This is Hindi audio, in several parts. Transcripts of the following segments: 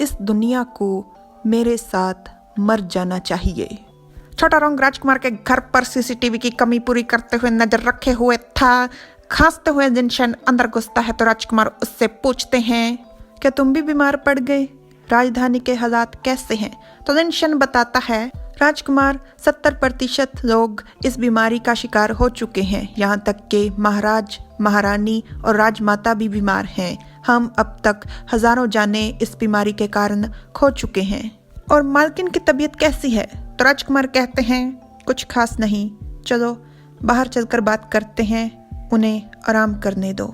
इस दुनिया को मेरे साथ मर जाना चाहिए। छोटा रंग राजकुमार के घर पर सीसीटीवी की कमी पूरी करते हुए नजर रखे हुए था। खांसते हुए जिनशन अंदर घुसता है तो राजकुमार उससे पूछते हैं, क्या तुम भी बीमार पड़ गए? राजधानी के हालात कैसे हैं? तो जिनशन बताता है, राजकुमार 70% लोग इस बीमारी का शिकार हो चुके हैं। यहाँ तक कि महाराज, महारानी और राजमाता भी बीमार हैं। हम अब तक हजारों जाने इस बीमारी के कारण खो चुके हैं। और मालकिन की तबीयत कैसी है? तो राजकुमार कहते हैं, कुछ खास नहीं, चलो बाहर चलकर बात करते हैं, उन्हें आराम करने दो।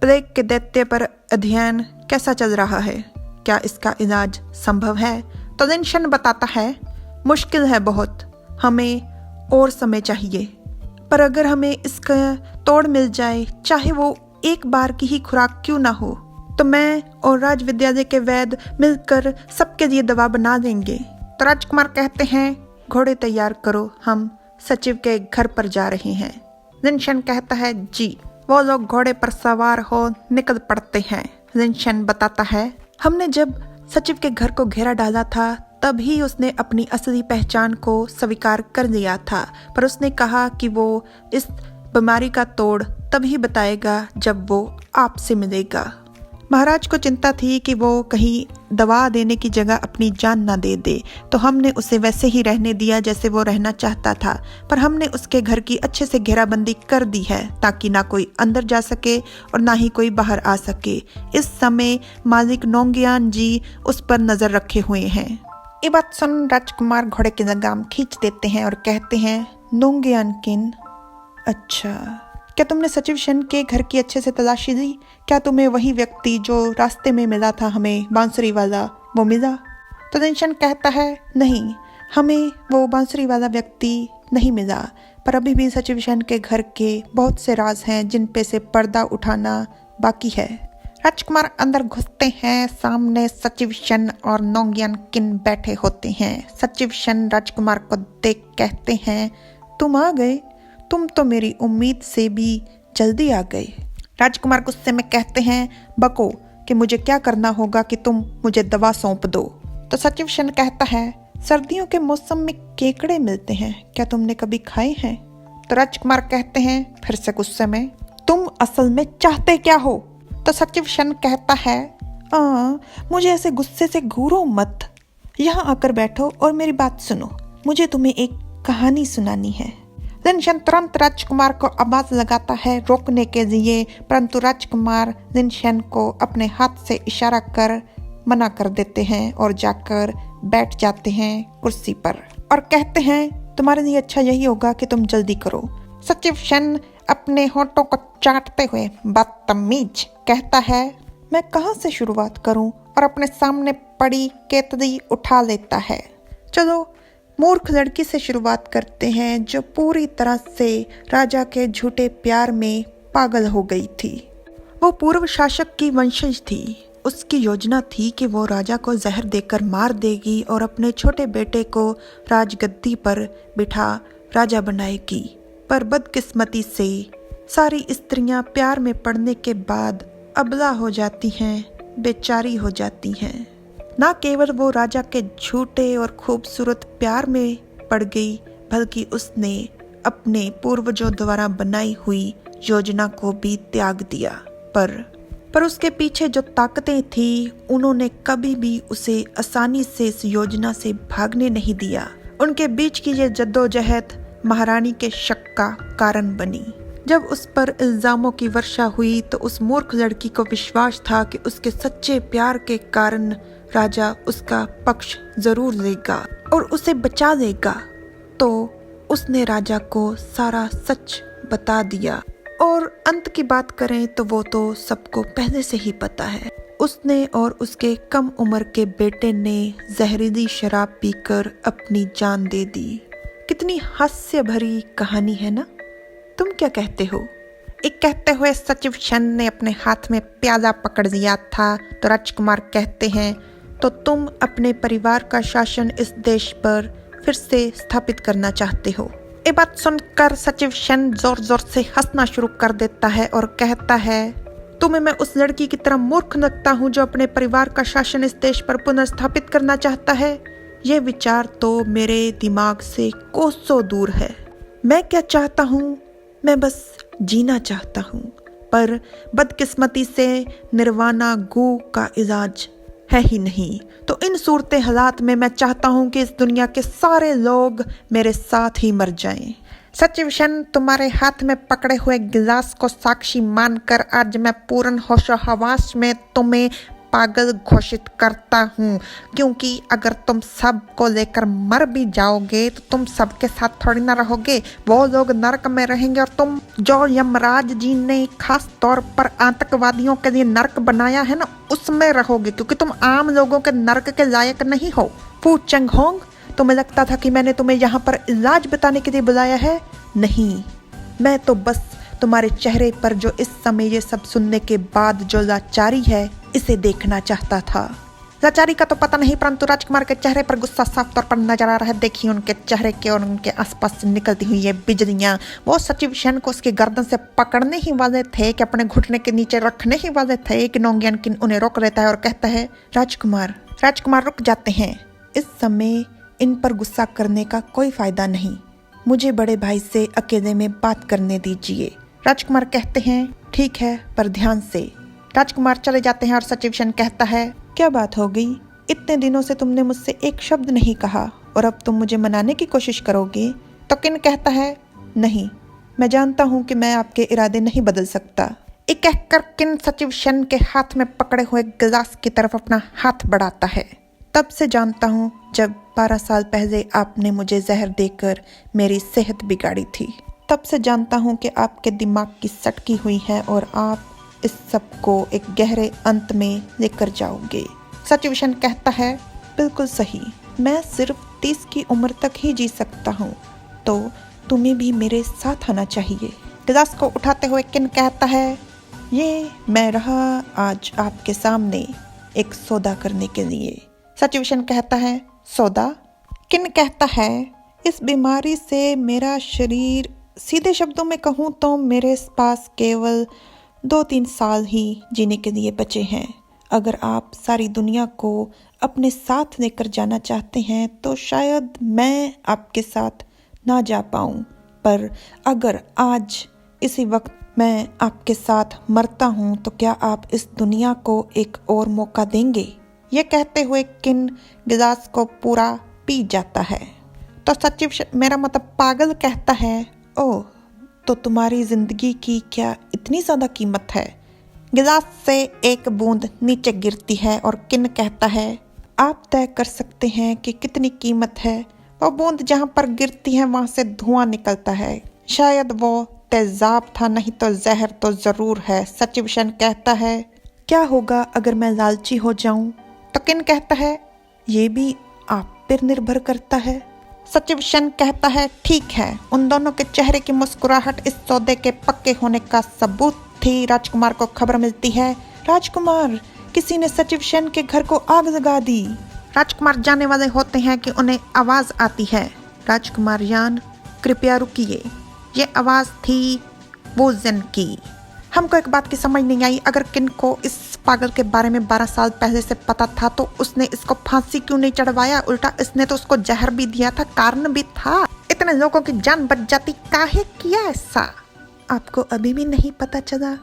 प्लेग के दैत्य पर अध्ययन कैसा चल रहा है? क्या इसका इलाज संभव है? तो जिनशन बताता है, मुश्किल है बहुत, हमें और समय चाहिए, पर अगर हमें इसका तोड़ मिल जाए, चाहे वो एक बार की ही खुराक क्यों ना हो, तो मैं और राज विद्यालय के वैद्य मिलकर सबके लिए दवा बना देंगे। तो राजकुमार कहते हैं, घोड़े तैयार करो, हम सचिव के घर पर जा रहे हैं। जिनशन कहता है, जी। वो लोग घोड़े पर सवार हो निकल पड़ते हैं। जिनशन बताता है, हमने जब सचिव के घर को घेरा डाला था तभी उसने अपनी असली पहचान को स्वीकार कर लिया था, पर उसने कहा कि वो इस बीमारी का तोड़ तभी बताएगा जब वो आपसे मिलेगा। महाराज को चिंता थी कि वो कहीं दवा देने की जगह अपनी जान ना दे दे, तो हमने उसे वैसे ही रहने दिया जैसे वो रहना चाहता था, पर हमने उसके घर की अच्छे से घेराबंदी कर दी है ताकि ना कोई अंदर जा सके और ना ही कोई बाहर आ सके। इस समय मालिक नोंगियान जी उस पर नजर रखे हुए हैं। ये बात सुन राजकुमार घोड़े की लगाम खींच देते हैं और कहते हैं, नोंगियान किन? अच्छा, क्या तुमने सचिव शन के घर की अच्छे से तलाशी ली? क्या तुम्हें वही व्यक्ति जो रास्ते में मिला था हमें, बांसुरी वाला, वो मिला? तो जिनशन कहता है, नहीं, हमें वो बांसुरी वाला व्यक्ति नहीं मिला, पर अभी भी सचिव शन के घर के बहुत से राज हैं जिन पे से पर्दा उठाना बाकी है। राजकुमार अंदर घुसते हैं। सामने सचिव शन और नोंगियान किन बैठे होते हैं। सचिव शन राजकुमार को देख कहते हैं, तुम आ गए, तुम तो मेरी उम्मीद से भी जल्दी आ गए। राजकुमार गुस्से में कहते हैं, बको कि मुझे क्या करना होगा कि तुम मुझे दवा सौंप दो। तो सचिव शन कहता है, सर्दियों के मौसम में केकड़े मिलते हैं, क्या तुमने कभी खाए हैं? तो राजकुमार कहते हैं फिर से गुस्से में, तुम असल में चाहते क्या हो? तो सचिव शन कहता है, मुझे ऐसे गुस्से से घूरो मत, यहाँ आकर बैठो और मेरी बात सुनो, मुझे तुम्हें एक कहानी सुनानी है। जिनशन तुरंत राजकुमार को आवाज लगाता है रोकने के लिए, परंतु राजकुमार जिनशन को अपने हाथ से इशारा कर मना कर देते हैं और जाकर बैठ जाते हैं कुर्सी पर और कहते हैं, तुम्हारे लिए अच्छा यही होगा कि तुम जल्दी करो। सचिव शन अपने होठों को चाटते हुए बदतमीज कहता है, मैं कहाँ से शुरुआत करूं, और अपने सामने पड़ी केतली उठा लेता है। चलो मूर्ख लड़की से शुरुआत करते हैं जो पूरी तरह से राजा के झूठे प्यार में पागल हो गई थी। वो पूर्व शासक की वंशज थी। उसकी योजना थी कि वो राजा को जहर देकर मार देगी और अपने छोटे बेटे को राजगद्दी पर बिठा राजा बनाएगी। पर बदकिस्मती से सारी स्त्रियां प्यार में पड़ने के बाद अबला हो जाती हैं, बेचारी हो जाती हैं। न केवल वो राजा के झूठे और खूबसूरत प्यार में पड़ गई, बल्कि उसने अपने पूर्वजों द्वारा बनाई हुई योजना को भी त्याग दिया। पर उसके पीछे जो ताकतें थी, उन्होंने कभी भी उसे आसानी से इस योजना से भागने नहीं दिया। उनके बीच की ये जद्दोजहद महारानी के शक का कारण बनी। जब उस पर इल्जामों की वर्षा हुई तो उस मूर्ख लड़की को विश्वास था कि उसके सच्चे प्यार के कारण राजा उसका पक्ष जरूर लेगा और उसे बचा लेगा। तो उसने राजा को सारा सच बता दिया। और अंत की बात करें तो वो तो सबको पहले से ही पता है। उसने और उसके कम उम्र के बेटे ने जहरीली शराब पीकर अपनी जान दे दी। कितनी हास्य भरी कहानी है ना? तुम क्या कहते हो? एक कहते हुए सचिव शन ने अपने हाथ में प्याला पकड़ लिया था। तो राजकुमार कहते हैं, तो तुम अपने परिवार का शासन इस देश पर फिर से स्थापित करना चाहते हो? ये बात सुनकर सचिव शन जोर जोर से हंसना शुरू कर देता है और कहता है, तुम्हें मैं उस लड़की की तरह मूर्ख लगता हूँ जो अपने परिवार का शासन इस देश पर पुनर्स्थापित करना चाहता है? ये विचार तो मेरे दिमाग से कोसों दूर है। मैं क्या चाहता हूँ? मैं बस जीना चाहता हूँ, पर बदकिस्मती से निर्वाणा गो का इलाज है ही नहीं। तो इन सूरत हालात में मैं चाहता हूँ कि इस दुनिया के सारे लोग मेरे साथ ही मर जाएं। सचिव सेन, तुम्हारे हाथ में पकड़े हुए गिलास को साक्षी मानकर आज मैं पूर्ण होशो हवास में तुम्हें पागल घोषित करता हूँ, क्योंकि अगर तुम सब को लेकर मर भी जाओगे तो तुम सबके साथ थोड़ी ना रहोगे। वो लोग नरक में रहेंगे और तुम, जो यमराज जी ने खास तौर पर आतंकवादियों के लिए नरक बनाया है ना, उसमें रहोगे, क्योंकि तुम आम लोगों के नरक के लायक नहीं हो। फू चंगहोंग, तुम्हें लगता था कि मैंने तुम्हें यहाँ पर इलाज बताने के लिए बुलाया है? नहीं, मैं तो बस तुम्हारे चेहरे पर जो इस समय ये सब सुनने के बाद जो लाचारी है, इसे देखना चाहता था। लाचारी का तो पता नहीं, परंतु राजकुमार के चेहरे पर गुस्सा साफ तौर पर नजर आ रहा है। देखिए उनके चेहरे के और उनके आसपास से निकलती हुई ये बिजलियां। वो सचिव सेन को उसकी गर्दन से पकड़ने ही वाले थे कि अपने घुटने के नीचे रखने ही वाले थे कि नोंगियन किन उन्हें रोक लेता है और कहता है, राजकुमार रुक जाते हैं। इस समय इन पर गुस्सा करने का कोई फायदा नहीं, मुझे बड़े भाई से अकेले में बात करने दीजिए। राजकुमार कहते हैं, ठीक है, पर ध्यान से। राजकुमार चले जाते हैं और सचिव सेन कहता है, क्या बात हो गई? इतने दिनों से तुमने मुझसे एक शब्द नहीं कहा और अब तुम मुझे मनाने की कोशिश करोगे? तो किन कहता है, नहीं, मैं जानता हूँ कि मैं आपके इरादे नहीं बदल सकता। ये कहकर किन सचिव सेन के हाथ में पकड़े हुए गिलास की तरफ अपना हाथ बढ़ाता है। तब से जानता हूँ जब 12 साल पहले आपने मुझे जहर देकर मेरी सेहत बिगाड़ी थी। तब से जानता हूँ कि आपके दिमाग की सटकी हुई है और आप इस सब को एक गहरे अंत में लेकर जाओगे। सचिव सेन कहता है, बिल्कुल सही, मैं सिर्फ 30 की उम्र तक ही जी सकता हूँ, तो तुम्हें भी मेरे साथ आना चाहिए। गिलास को उठाते हुए किन कहता है, ये मैं रहा आज आपके सामने एक सौदा करने के लिए। सचिव सेन कहता है, सौदा? किन कहता है, इस बीमारी से मेरा शरीर, सीधे शब्दों में कहूँ तो मेरे पास केवल 2-3 साल ही जीने के लिए बचे हैं। अगर आप सारी दुनिया को अपने साथ लेकर जाना चाहते हैं तो शायद मैं आपके साथ ना जा पाऊँ, पर अगर आज इसी वक्त मैं आपके साथ मरता हूँ तो क्या आप इस दुनिया को एक और मौका देंगे? ये कहते हुए किन गिलास को पूरा पी जाता है। तो सचिव, मेरा मतलब पागल, कहता है, ओह, तो तुम्हारी जिंदगी की क्या इतनी ज्यादा कीमत है? गिलास से एक बूंद नीचे गिरती है और किन कहता है, आप तय कर सकते हैं कि कितनी कीमत है। वो बूंद जहाँ पर गिरती है वहां से धुआं निकलता है। शायद वो तेजाब था, नहीं तो जहर तो जरूर है। सचिव सेन कहता है, क्या होगा अगर मैं लालची हो जाऊं? तो किन कहता है, ये भी आप पर निर्भर करता है। सचिव सेन कहता है, ठीक है। उन दोनों के चेहरे की मुस्कुराहट इस सौदे के पक्के होने का सबूत थी। राजकुमार को खबर मिलती है, राजकुमार, किसी ने सचिव सेन के घर को आग लगा दी। राजकुमार जाने वाले होते हैं कि उन्हें आवाज आती है, राजकुमार यान, कृपया रुकिए। ये आवाज थी वो जन की। हमको एक बात की समझ नहीं आई, अगर किन को इस पागल के बारे में 12 साल पहले से पता था तो उसने इसको फांसी क्यों नहीं चढ़वाया? उल्टा इसने तो उसको जहर भी दिया था, कारण भी था। इतने लोगों की जान बच जाती, काहे किया ऐसा? आपको अभी भी नहीं पता चला?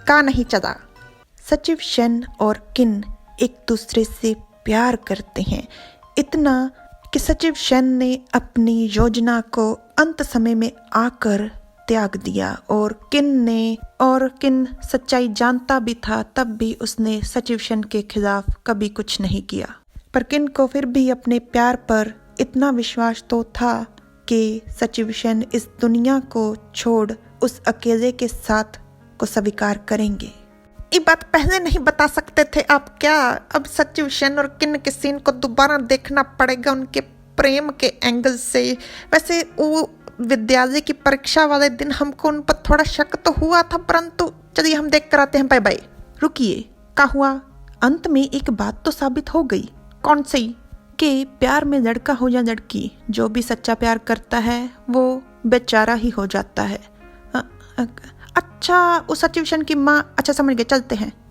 का नहीं चला? सचिव सेन और किन एक दूसरे से प्यार करते हैं, इतना कि सचिव सेन ने अपनी योजना को अंत समय में आकर त्याग दिया और किन सच्चाई जानता भी था, तब भी उसने सचिव सेन के खिलाफ कभी कुछ नहीं किया। पर किन को फिर भी अपने प्यार पर इतना विश्वास तो था कि सचिव सेन इस दुनिया को छोड़ उस अकेले के साथ को स्वीकार करेंगे। ये बात पहले नहीं बता सकते थे आप क्या? अब सचिव सेन और किन के सीन को दोबारा देखना पड़ेगा उनके प्रेम के एंगल से। वैसे वो विद्यालय की परीक्षा वाले दिन हमको उन पर थोड़ा शक तो हुआ था, परंतु चलिए हम देख कर आते हैं। Bye bye. रुकिए, क्या हुआ? अंत में एक बात तो साबित हो गई। कौन सी? कि प्यार में लड़का हो या लड़की, जो भी सच्चा प्यार करता है वो बेचारा ही हो जाता है। अच्छा, उस सचिव की माँ, अच्छा समझ गए, चलते हैं।